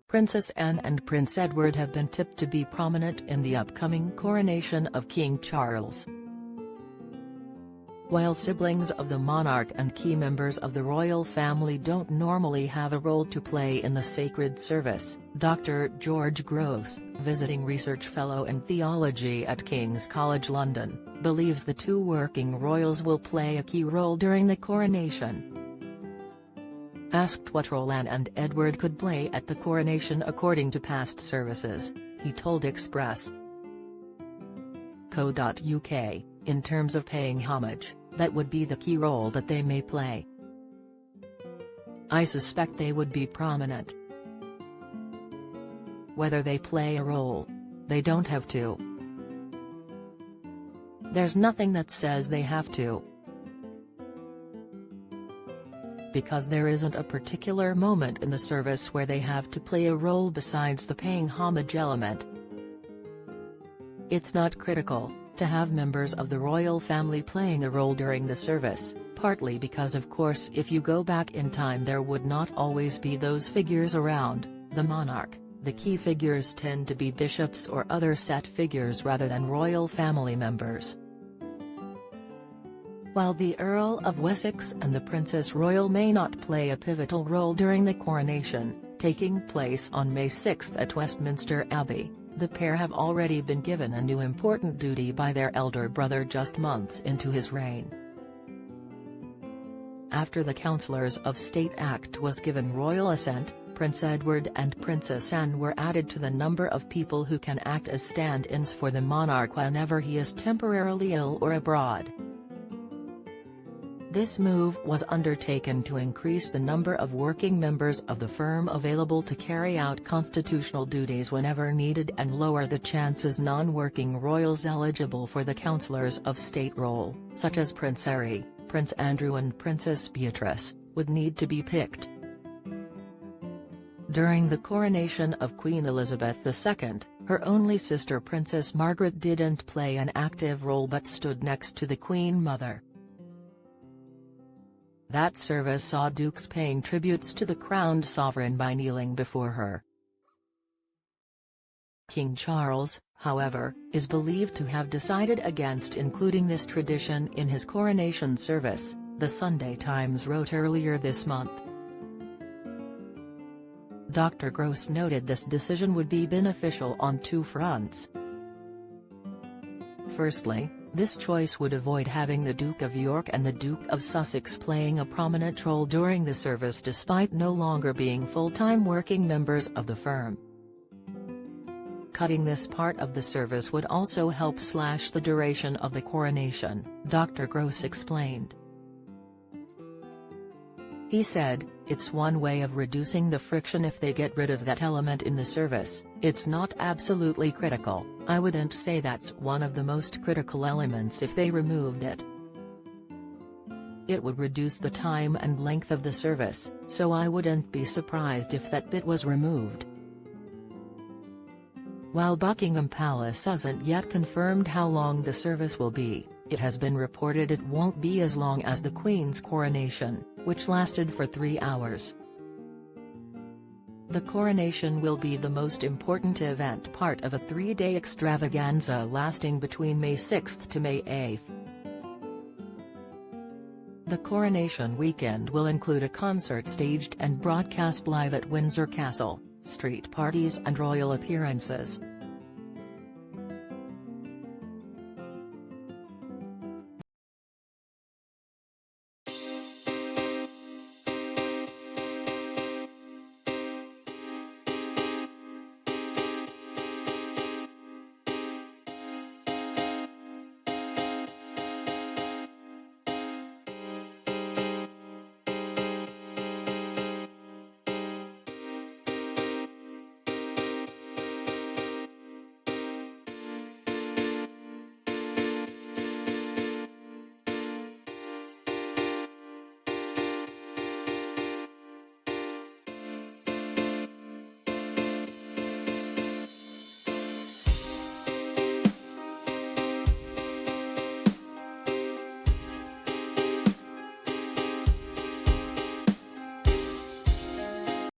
Princess Anne and Prince Edward have been tipped to be prominent in the upcoming coronation of King Charles. While siblings of the monarch and key members of the royal family don't normally have a role to play in the sacred service, Dr. George Gross, visiting research fellow in theology at King's College London, believes the two working royals will play a key role during the coronation. Asked what role Anne and Edward could play at the coronation according to past services, he told Express.co.uk, in terms of paying homage, that would be the key role that they may play. I suspect they would be prominent. Whether they play a role, they don't have to. There's nothing that says they have to. Because there isn't a particular moment in the service where they have to play a role besides the paying homage element. It's not critical to have members of the royal family playing a role during the service, partly because of course if you go back in time there would not always be those figures around. The monarch, the key figures tend to be bishops or other set figures rather than royal family members. While the Earl of Wessex and the Princess Royal may not play a pivotal role during the coronation, taking place on May 6 at Westminster Abbey, the pair have already been given a new important duty by their elder brother just months into his reign. After the Councillors of State Act was given royal assent, Prince Edward and Princess Anne were added to the number of people who can act as stand-ins for the monarch whenever he is temporarily ill or abroad. This move was undertaken to increase the number of working members of the firm available to carry out constitutional duties whenever needed and lower the chances non-working royals eligible for the Councillors of State role, such as Prince Harry, Prince Andrew and Princess Beatrice, would need to be picked. During the coronation of Queen Elizabeth II, her only sister Princess Margaret didn't play an active role but stood next to the Queen Mother. That service saw dukes paying tributes to the crowned sovereign by kneeling before her. King Charles, however, is believed to have decided against including this tradition in his coronation service, the Sunday Times wrote earlier this month. Dr. Gross noted this decision would be beneficial on two fronts. Firstly, this choice would avoid having the Duke of York and the Duke of Sussex playing a prominent role during the service despite no longer being full-time working members of the firm. Cutting this part of the service would also help slash the duration of the coronation, Dr. Gross explained. He said, "It's one way of reducing the friction if they get rid of that element in the service. It's not absolutely critical. I wouldn't say that's one of the most critical elements if they removed it. It would reduce the time and length of the service, so I wouldn't be surprised if that bit was removed." While Buckingham Palace hasn't yet confirmed how long the service will be, it has been reported it won't be as long as the Queen's coronation, which lasted for 3 hours. The coronation will be the most important event, part of a 3-day extravaganza lasting between May 6 to May 8. The coronation weekend will include a concert staged and broadcast live at Windsor Castle, street parties and royal appearances.